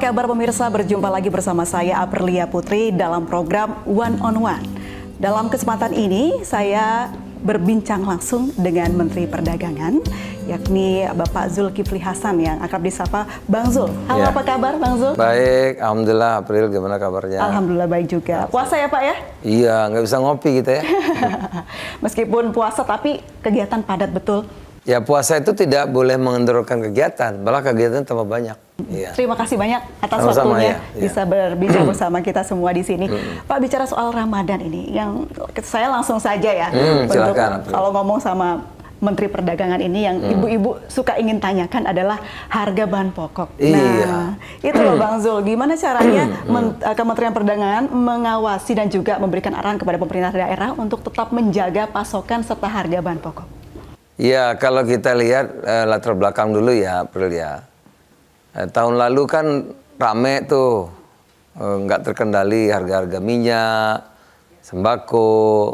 kabar pemirsa? Berjumpa lagi bersama saya Aprilia Putri dalam program One on One. Dalam kesempatan ini saya berbincang langsung dengan Menteri Perdagangan, yakni Bapak Zulkifli Hasan yang akrab disapa Bang Zul. Halo, apa kabar Bang Zul? Baik, Alhamdulillah. April, gimana kabarnya? Alhamdulillah baik juga. Puasa ya Pak ya? Iya, nggak bisa ngopi kita ya. Meskipun puasa tapi kegiatan padat betul. Ya, puasa itu tidak boleh mengendorkan kegiatan, malah kegiatan tambah banyak. Iya. Terima kasih banyak atas Sama-sama, waktunya ya. bisa berbincang bersama kita semua di sini. Pak, bicara soal Ramadan ini, yang saya langsung saja ya, silakan, kalau ngomong sama Menteri Perdagangan ini yang ibu-ibu suka ingin tanyakan adalah harga bahan pokok. Iya. Nah, itu loh Bang Zul, gimana caranya Kementerian Perdagangan mengawasi dan juga memberikan arahan kepada pemerintah daerah untuk tetap menjaga pasokan serta harga bahan pokok? Ya, kalau kita lihat latar belakang dulu ya, April ya. Tahun lalu kan rame tuh, nggak terkendali harga-harga minyak, sembako,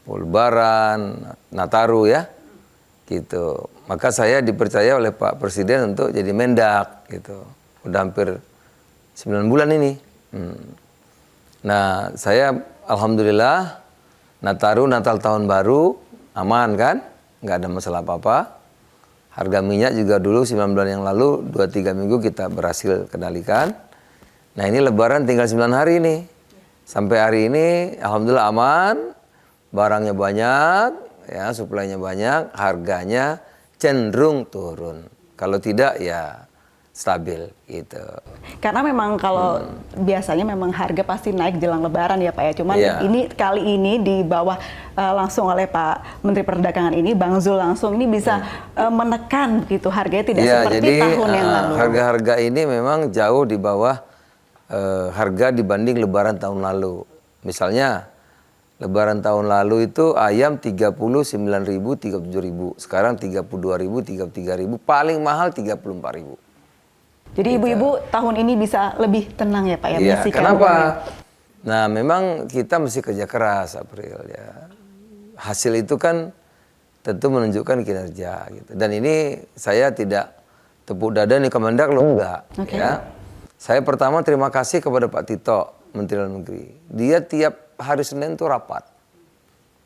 Lebaran, Nataru ya, gitu. Maka saya dipercaya oleh Pak Presiden untuk jadi Mendak, gitu. Udah hampir 9 bulan ini. Nah, saya alhamdulillah Nataru, Natal Tahun Baru aman kan, nggak ada masalah apa-apa. Harga minyak juga dulu 9 bulan yang lalu 2-3 minggu kita berhasil kendalikan. Nah, ini Lebaran tinggal 9 hari nih. Sampai hari ini alhamdulillah aman, barangnya banyak, ya, suplainya banyak, harganya cenderung turun. Kalau tidak ya stabil gitu. Karena memang kalau biasanya memang harga pasti naik jelang Lebaran ya Pak ya. Cuman ini kali ini di bawah langsung oleh Pak Menteri Perdagangan ini, Bang Zul langsung ini bisa menekan gitu harganya tidak seperti jadi, tahun yang lalu. Harga-harga ini memang jauh di bawah harga dibanding Lebaran tahun lalu. Misalnya Lebaran tahun lalu itu ayam 39.000, 37.000. Sekarang 32.000, 33.000. Paling mahal 34.000. Jadi ibu-ibu tahun ini bisa lebih tenang ya Pak ya? Iya, kenapa? Nah, memang kita mesti kerja keras, April ya. Hasil itu kan tentu menunjukkan kinerja gitu. Dan ini saya tidak tepuk dada nih Kemendak loh, enggak. Ya. Saya pertama terima kasih kepada Pak Tito, Menteri Dalam Negeri. Dia tiap hari Senin itu rapat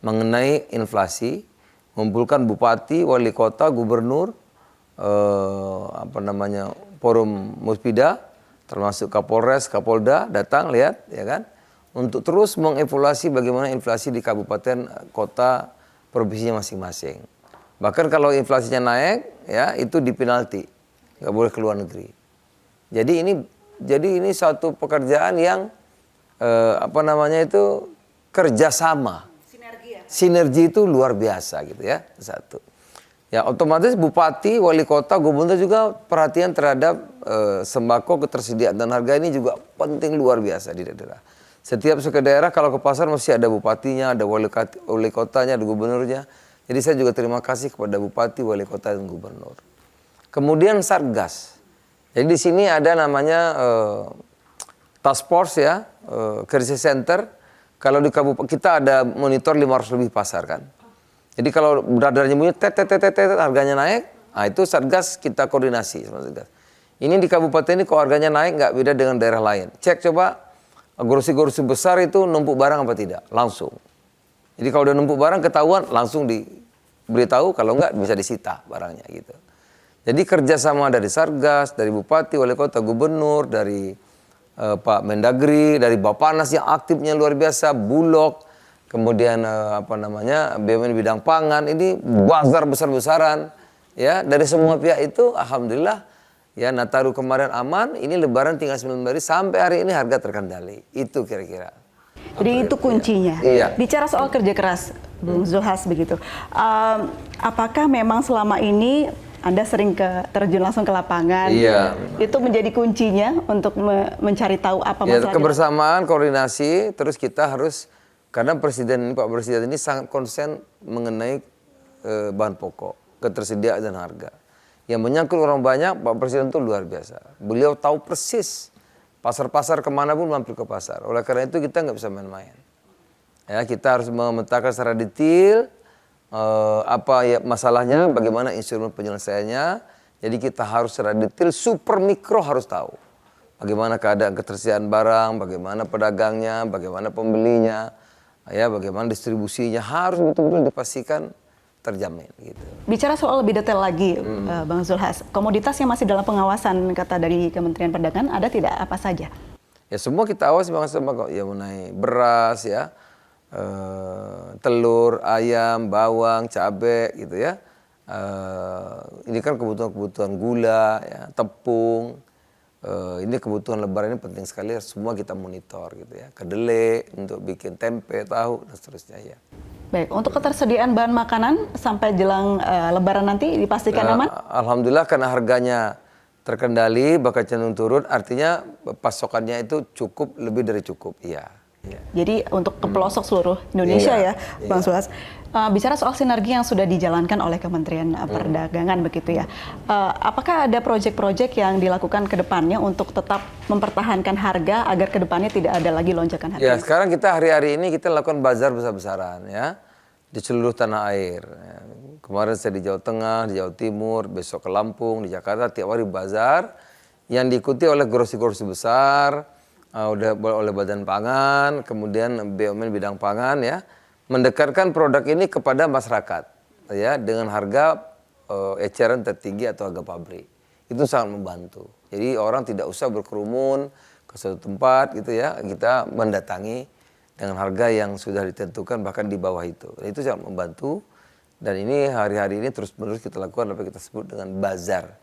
mengenai inflasi, mengumpulkan bupati, wali kota, gubernur, forum Muspida, termasuk Kapolres, Kapolda datang lihat, ya kan, untuk terus mengevaluasi bagaimana inflasi di kabupaten, kota, provinsinya masing-masing. Bahkan kalau inflasinya naik, ya itu dipenalti, nggak boleh ke luar negeri. Jadi ini suatu pekerjaan yang kerjasama, sinergi itu luar biasa gitu ya, satu. Ya otomatis bupati, wali kota, gubernur juga perhatian terhadap sembako, ketersediaan dan harga ini juga penting luar biasa di daerah. Setiap suku daerah kalau ke pasar mesti ada bupatinya, ada wali kotanya, ada gubernurnya. Jadi saya juga terima kasih kepada bupati, wali kota dan gubernur. Kemudian Satgas. Jadi di sini ada namanya task force ya, crisis center. Kalau di kabupaten kita ada monitor 500 lebih pasar kan. Jadi kalau radarnya bunyi harganya naik, nah itu Satgas kita koordinasi sama Satgas. Ini di kabupaten ini kalau harganya naik nggak beda dengan daerah lain. Cek coba grosi-grosi besar itu numpuk barang apa tidak, langsung. Jadi kalau udah numpuk barang ketahuan langsung diberitahu, kalau nggak bisa disita barangnya gitu. Jadi kerjasama dari Satgas, dari bupati, wali kota, gubernur, dari Pak Mendagri, dari Bappenas yang aktifnya luar biasa, Bulog. Kemudian BUMN bidang pangan, ini bazar besar-besaran ya, dari semua pihak itu alhamdulillah ya. Nataru kemarin aman, ini Lebaran tinggal 9 hari, sampai hari ini harga terkendali. Itu kira-kira. Jadi itu kuncinya. Iya. Bicara soal kerja keras, Bung Zulhas begitu. Apakah memang selama ini Anda sering terjun langsung ke lapangan? Iya. Itu menjadi kuncinya untuk mencari tahu apa masalahnya? Kebersamaan, koordinasi, terus kita harus, karena Pak Presiden ini sangat konsen mengenai bahan pokok, ketersediaan dan harga. Yang menyangkut orang banyak, Pak Presiden itu luar biasa. Beliau tahu persis pasar-pasar kemana pun mampir ke pasar. Oleh karena itu kita nggak bisa main-main. Ya, kita harus memetakan secara detail apa ya masalahnya, bagaimana instrumen penyelesaiannya. Jadi kita harus secara detail, super mikro harus tahu. bagaimana keadaan ketersediaan barang, bagaimana pedagangnya, bagaimana pembelinya, ya bagaimana distribusinya, harus betul-betul dipastikan terjamin gitu. Bicara soal lebih detail lagi, Bang Zulhas, komoditas yang masih dalam pengawasan kata dari Kementerian Perdagangan ada tidak, apa saja? Ya semua kita awasi Bang, ya mengenai beras ya, telur, ayam, bawang, cabai gitu ya. Ini kan kebutuhan gula, ya, tepung. Ini kebutuhan lebaran ini penting sekali, semua kita monitor gitu ya. Kedelai untuk bikin tempe, tahu dan seterusnya ya. Baik, untuk ketersediaan bahan makanan sampai jelang lebaran nanti dipastikan aman? Alhamdulillah karena harganya terkendali, bakal cenderung turun, artinya pasokannya itu cukup, lebih dari cukup, iya. Ya. Jadi untuk ke pelosok seluruh Indonesia ya, Bang Zulhas. Bicara soal sinergi yang sudah dijalankan oleh Kementerian Perdagangan begitu ya. Apakah ada proyek-proyek yang dilakukan ke depannya untuk tetap mempertahankan harga agar ke depannya tidak ada lagi lonjakan harga? Ya, sekarang kita hari-hari ini kita lakukan bazar besar-besaran ya di seluruh tanah air. Ya. Kemarin saya di Jawa Tengah, di Jawa Timur, besok ke Lampung, di Jakarta, tiap hari bazar yang diikuti oleh grosi-grosi besar. Oleh Badan Pangan, kemudian BUMN bidang pangan ya, mendekatkan produk ini kepada masyarakat ya dengan harga eceran tertinggi atau harga pabrik. Itu sangat membantu. Jadi orang tidak usah berkerumun ke suatu tempat gitu ya, kita mendatangi dengan harga yang sudah ditentukan bahkan di bawah itu. Dan itu sangat membantu dan ini hari-hari ini terus-menerus kita lakukan apa yang kita sebut dengan bazar.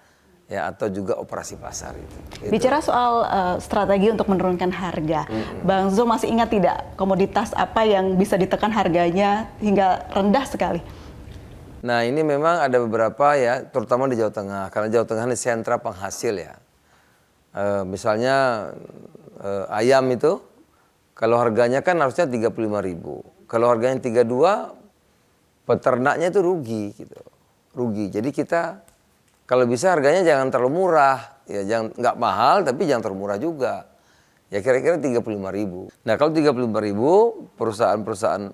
Ya, atau juga operasi pasar itu. Gitu. Bicara soal strategi untuk menurunkan harga, Bang Zul masih ingat tidak komoditas apa yang bisa ditekan harganya hingga rendah sekali? Nah ini memang ada beberapa ya, terutama di Jawa Tengah, karena Jawa Tengah ini sentra penghasil ya. Misalnya ayam itu, kalau harganya kan harusnya 35.000, kalau harganya 32, peternaknya itu rugi gitu, rugi. Jadi kita kalau bisa harganya jangan terlalu murah, ya jangan nggak mahal tapi jangan terlalu murah juga. Ya kira-kira 35.000. Nah kalau 35.000 perusahaan-perusahaan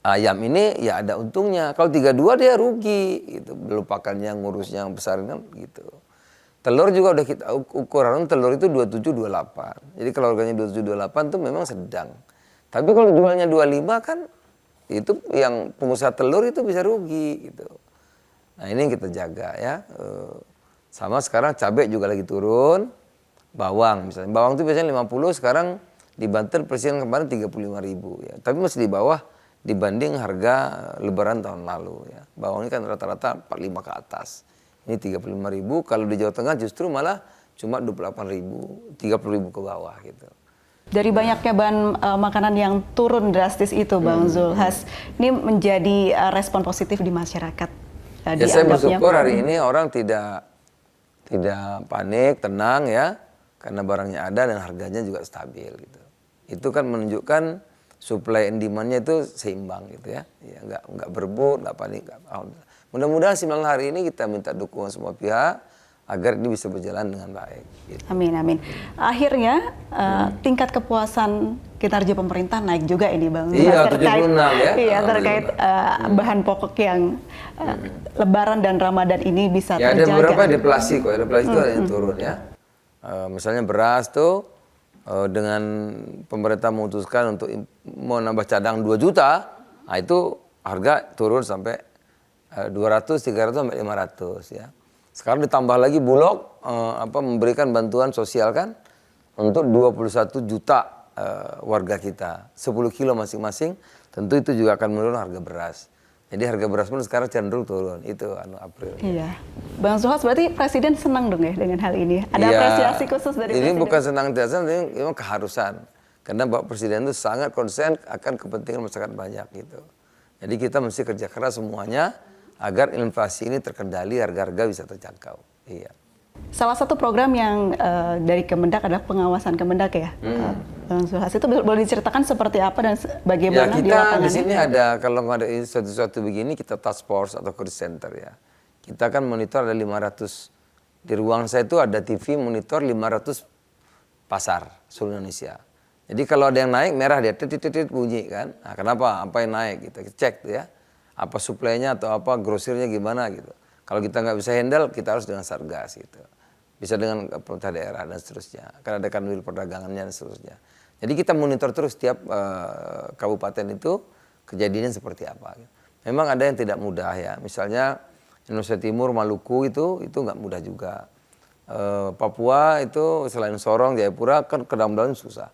ayam ini ya ada untungnya. Kalau 32 dia rugi, gitu. Melupakannya ngurusnya yang besar kan gitu. Telur juga udah kita ukuran telur itu 27-28. Jadi kalau harganya 27-28 itu memang sedang. Tapi kalau jualnya 25 kan itu yang pengusaha telur itu bisa rugi gitu. Nah ini yang kita jaga ya. Sama sekarang cabai juga lagi turun. Bawang misalnya. Bawang itu biasanya 50, sekarang di Banten presiden kemarin 35.000 ya. Tapi masih di bawah dibanding harga lebaran tahun lalu ya. Bawang ini kan rata-rata 45 ke atas. Ini 35.000, kalau di Jawa Tengah justru malah cuma 28.000, 30.000 ke bawah gitu. Dari banyaknya bahan makanan yang turun drastis itu Bang Zulhas, ini menjadi respon positif di masyarakat. Ya saya bersyukur hari ini orang tidak panik, tenang ya, karena barangnya ada dan harganya juga stabil gitu. Itu kan menunjukkan supply and demand-nya itu seimbang gitu ya. Ya nggak berebut, nggak panik. Mudah-mudahan 9 hari ini kita minta dukungan semua pihak agar ini bisa berjalan dengan baik. Gitu. Amin, amin. Akhirnya tingkat kepuasan kinerja pemerintah naik juga ini Bang. Iya, 76 ya. Iya, terkait bahan pokok yang Lebaran dan Ramadan ini bisa ya, terjaga. ada beberapa deflasi kok, deflasi itu ada yang turun ya. Misalnya beras tuh dengan pemerintah memutuskan untuk mau nambah cadang 2 juta, nah itu harga turun sampai 200, 300 sampai 500 ya. Sekarang ditambah lagi Bulog memberikan bantuan sosial kan untuk 21 juta warga kita. 10 kilo masing-masing, tentu itu juga akan menurun harga beras. Jadi harga beras pun sekarang cenderung turun, itu April. Iya. Bang Zulhas berarti Presiden senang dong ya dengan hal ini? Ada apresiasi khusus dari Presiden? Ini bukan senang tidak senang, ini memang keharusan. Karena Bapak Presiden itu sangat konsen akan kepentingan masyarakat banyak gitu. Jadi kita mesti kerja keras semuanya, agar inflasi ini terkendali, harga-harga bisa terjangkau. Iya. Salah satu program yang dari Kemendak adalah pengawasan Kemendak ya, Bang Zulhas. Itu boleh diceritakan seperti apa dan bagaimana di lapangan? Ya kita di sini ada, kalau nggak ada sesuatu begini, kita task force atau call center ya. Kita kan monitor ada 500, di ruang saya itu ada TV monitor 500 pasar seluruh Indonesia. Jadi kalau ada yang naik, merah dia titit bunyi kan. Nah, kenapa? Apa yang naik? Kita cek tuh ya. Apa suplainya atau apa grosirnya gimana gitu. Kalau kita nggak bisa handle, kita harus dengan Satgas gitu. bisa dengan pemerintah daerah dan seterusnya. Akan ada kanwil perdagangannya dan seterusnya. Jadi kita monitor terus tiap kabupaten itu kejadiannya seperti apa. Memang ada yang tidak mudah ya. Misalnya Indonesia Timur, Maluku itu nggak mudah juga. Papua itu selain Sorong, Jayapura kan ke dalam susah.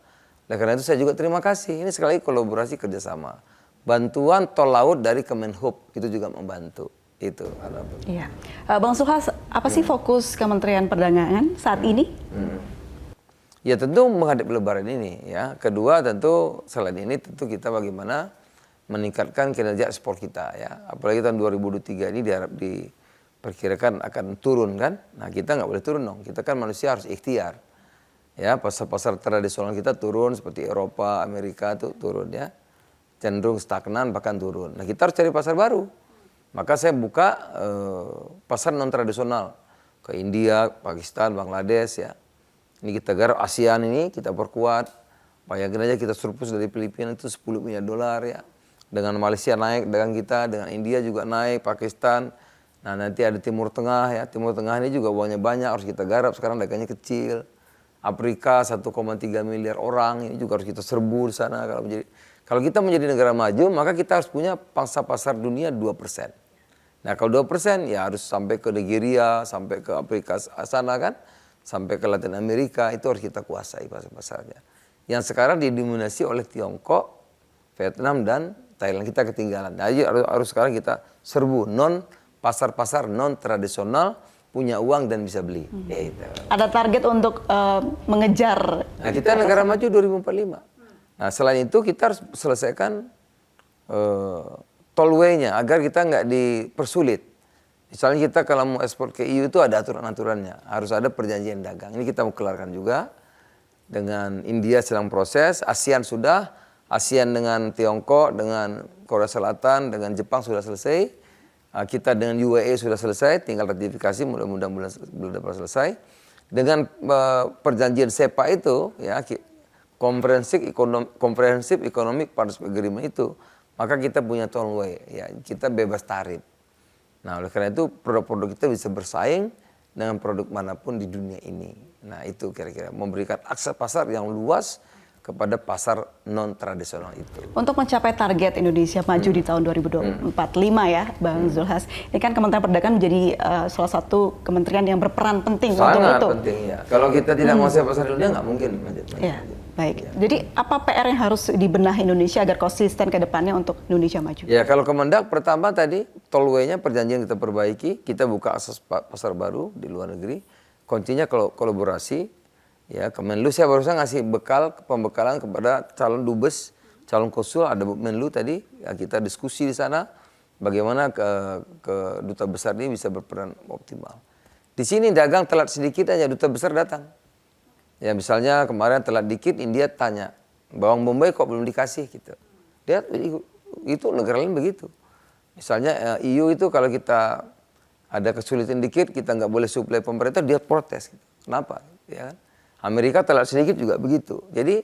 Nah, karena itu saya juga terima kasih. Ini sekali lagi kolaborasi kerjasama. Bantuan tol laut dari Kemenhub itu juga membantu. Itu. Iya. Bang Zulhas, apa sih fokus Kementerian Perdagangan saat ini? Ya tentu menghadapi Lebaran ini ya. Kedua tentu selain ini tentu kita bagaimana meningkatkan kinerja ekspor kita ya. Apalagi tahun 2023 ini diperkirakan akan turun kan. Nah kita nggak boleh turun dong. Kita kan manusia harus ikhtiar. Ya pasar-pasar tradisional kita turun seperti Eropa, Amerika itu turun ya. Cenderung stagnan bahkan turun. Nah kita harus cari pasar baru. Maka saya buka pasar non tradisional ke India, Pakistan, Bangladesh ya. Ini kita garap ASEAN ini kita perkuat. Bayangin aja kita surplus dari Filipina itu 10 miliar dolar ya. Dengan Malaysia naik dagang kita, dengan India juga naik, Pakistan. Nah nanti ada Timur Tengah ya. Timur Tengah ini juga uangnya banyak harus kita garap. Sekarang dagangnya kecil. Afrika 1,3 miliar orang ini juga harus kita serbu di sana. Kalau kita menjadi negara maju maka kita harus punya pangsa pasar dunia 2%. Nah kalau 2% ya harus sampai ke Nigeria, sampai ke Afrika sana kan, sampai ke Latin Amerika itu harus kita kuasai pasar-pasarnya. Yang sekarang didominasi oleh Tiongkok, Vietnam dan Thailand, kita ketinggalan. Nah, harus sekarang kita serbu pasar-pasar non tradisional, punya uang dan bisa beli. Gitu. Ada target untuk mengejar. Nah kita negara maju 2045. Nah selain itu kita harus selesaikan tollway-nya agar kita nggak dipersulit. Misalnya kita kalau mau ekspor ke EU itu ada aturan-aturannya. Harus ada perjanjian dagang. Ini kita mau kelarkan juga. Dengan India sedang proses, ASEAN sudah. ASEAN dengan Tiongkok, dengan Korea Selatan, dengan Jepang sudah selesai. Kita dengan UAE sudah selesai, tinggal ratifikasi mudah-mudahan bulan depan selesai. Dengan perjanjian SEPA itu, ya Comprehensive Economic Partnership Agreement itu, maka kita punya tollway, ya kita bebas tarif. Nah oleh karena itu produk-produk kita bisa bersaing dengan produk manapun di dunia ini. Nah itu kira-kira memberikan akses pasar yang luas kepada pasar non tradisional itu. Untuk mencapai target Indonesia maju di tahun 2045 ya, Bang Zulhas. Ini kan Kementerian Perdagangan menjadi salah satu kementerian yang berperan penting untuk itu. Sangat penting ya. Kalau kita tidak menguasai pasar dunia nggak mungkin maju. Ya, baik. Ya. Jadi apa PR yang harus dibenahi Indonesia agar konsisten ke depannya untuk Indonesia maju? Ya kalau Kemendak pertama tadi tollway-nya perjanjian kita perbaiki, kita buka akses pasar baru di luar negeri. Kuncinya kalau kolaborasi. Ya, Kemenlu saya barusan ngasih pembekalan kepada calon dubes, calon konsul, ada Menlu tadi, ya, kita diskusi di sana bagaimana ke duta besar ini bisa berperan optimal. Di sini dagang telat sedikit aja duta besar datang. Ya misalnya kemarin telat dikit India tanya, bawang bombay kok belum dikasih gitu. Dia itu negara lain begitu. Misalnya EU itu kalau kita ada kesulitan dikit kita nggak boleh suplai pemerintah dia protes. Gitu. Kenapa? Ya kan? Amerika telat sedikit juga begitu. Jadi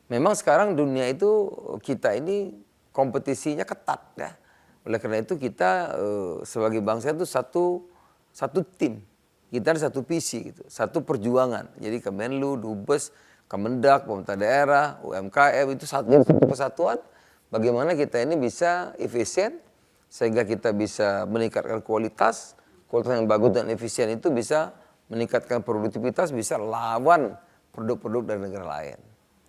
memang sekarang dunia itu kita ini kompetisinya ketat ya. Oleh karena itu kita sebagai bangsa itu satu tim. Kita ada satu visi gitu, satu perjuangan. Jadi Kemenlu, Dubes, Kemendak, pemerintah daerah, UMKM itu satu kesatuan. Bagaimana kita ini bisa efisien sehingga kita bisa meningkatkan kualitas yang bagus dan efisien itu bisa meningkatkan produktivitas, bisa lawan produk-produk dari negara lain.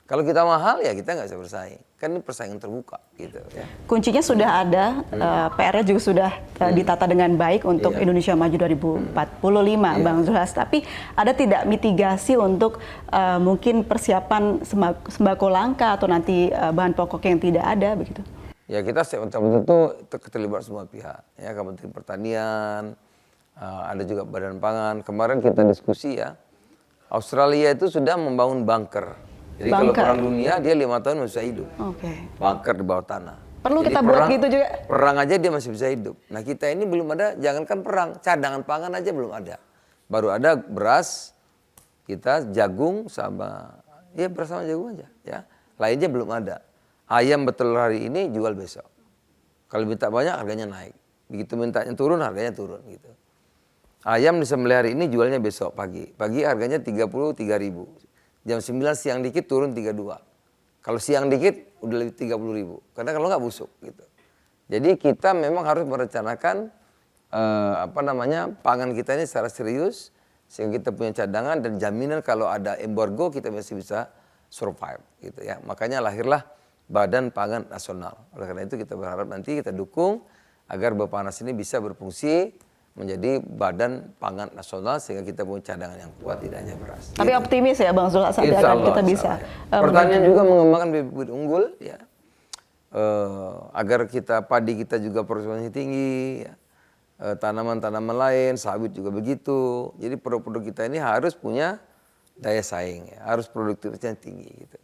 Kalau kita mahal ya kita nggak bisa bersaing. Kan ini persaingan terbuka gitu ya. Kuncinya sudah ada, PR-nya juga sudah ditata dengan baik untuk Indonesia Maju 2045, Bang Zulhas. Tapi ada tidak mitigasi untuk mungkin persiapan sembako langka atau nanti bahan pokok yang tidak ada begitu? Ya kita tentu terlibat semua pihak. Ya Kementerian Pertanian, ada juga Badan Pangan. Kemarin kita diskusi ya, Australia itu sudah membangun bunker. Jadi kalau perang dunia dia 5 tahun bisa hidup. Bunker di bawah tanah. Perlu jadi kita buat gitu juga. Perang aja dia masih bisa hidup. Nah kita ini belum ada, jangankan perang, cadangan pangan aja belum ada. Baru ada beras, kita jagung sama, ya beras sama jagung aja. Ya. Lainnya belum ada. Ayam betul hari ini jual besok. Kalau minta banyak harganya naik. Begitu mintanya turun harganya turun gitu. Ayam disembelih hari ini jualnya besok pagi. Pagi harganya 33.000. Jam 9 siang dikit turun 32. Kalau siang dikit udah lebih 30.000. Karena kalau nggak busuk gitu. Jadi kita memang harus merencanakan pangan kita ini secara serius sehingga kita punya cadangan dan jaminan kalau ada embargo kita masih bisa survive gitu ya. Makanya lahirlah Badan Pangan Nasional. Oleh karena itu kita berharap nanti kita dukung agar Bappenas ini bisa berfungsi menjadi Badan Pangan Nasional sehingga kita punya cadangan yang kuat tidak hanya beras. Tapi gitu. optimis ya Bang Zulhas nanti akan kita bisa. Pertanian juga mengembangkan bibit unggul ya. Agar kita padi kita juga produksinya tinggi ya. Tanaman-tanaman lain, sawit juga begitu. Jadi produk-produk kita ini harus punya daya saing ya, harus produktivitasnya tinggi gitu.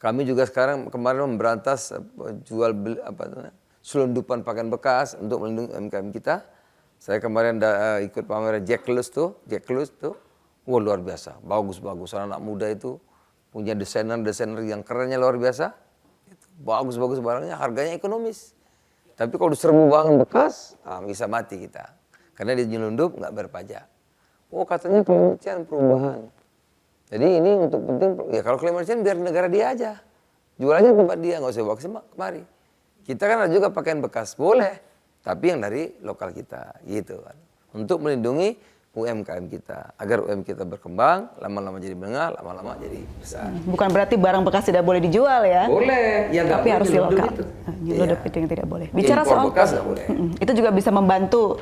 Kami juga sekarang kemarin memberantas jual beli selundupan pakaian bekas untuk melindungi UMKM kita. Saya kemarin ikut pameran Jack Lewis tuh. Wah luar biasa, bagus-bagus. Anak muda itu punya desainer yang kerennya luar biasa. Bagus-bagus barangnya, harganya ekonomis. Tapi kalau diserbu bahan bekas, bisa mati kita. Karena dia nyelundup, nggak berpajak. Oh katanya perubahan. Jadi ini untuk penting, ya kalau climate change biar negara dia aja. Jual aja tempat dia, nggak usah bawa kemari. Kita kan ada juga pakaian bekas, boleh. Tapi yang dari lokal kita, gitu kan. Untuk melindungi UMKM kita. Agar UMKM kita berkembang, lama-lama jadi menengah, lama-lama jadi besar. Bukan berarti barang bekas tidak boleh dijual ya? Boleh, ya tapi harus di lokal. Nyelundup itu yang tidak boleh. Bicara soal bekas, itu juga bisa membantu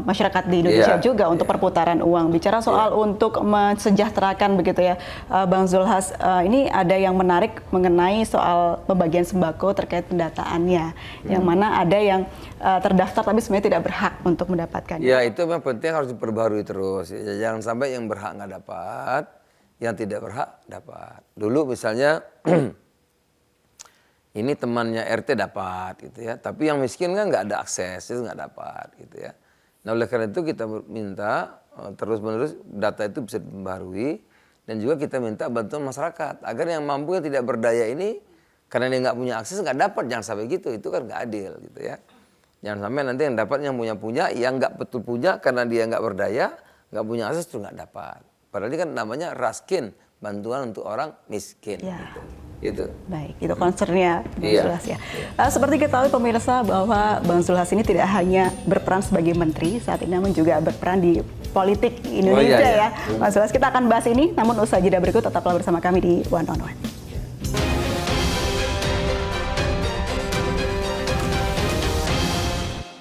masyarakat di Indonesia juga untuk perputaran uang. Bicara soal untuk mensejahterakan begitu ya, Bang Zulhas, ini ada yang menarik mengenai soal pembagian sembako terkait pendataannya, yang mana ada yang terdaftar tapi sebenarnya tidak berhak untuk mendapatkannya. Ya itu memang penting harus diperbarui terus. Ya, jangan sampai yang berhak nggak dapat, yang tidak berhak dapat. Dulu misalnya ini temannya RT dapat gitu ya, tapi yang miskin kan nggak ada akses, itu nggak dapat gitu ya. Nah oleh karena itu kita minta terus-menerus data itu bisa diperbarui dan juga kita minta bantuan masyarakat agar yang mampu yang tidak berdaya ini karena dia nggak punya akses nggak dapat, jangan sampai gitu, itu kan nggak adil gitu ya. Jangan sampai nanti yang dapat yang punya, yang nggak betul punya karena dia nggak berdaya, nggak punya akses itu nggak dapat. Padahal ini kan namanya raskin, bantuan untuk orang miskin. Ya. Gitu. Baik, itu concernnya Bang Zulhas ya. Seperti kita tahu pemirsa bahwa Bang Zulhas ini tidak hanya berperan sebagai menteri saat ini, namun juga berperan di politik Indonesia ya. Bang Zulhas, kita akan bahas ini, namun usai jeda berikut tetaplah bersama kami di One on One.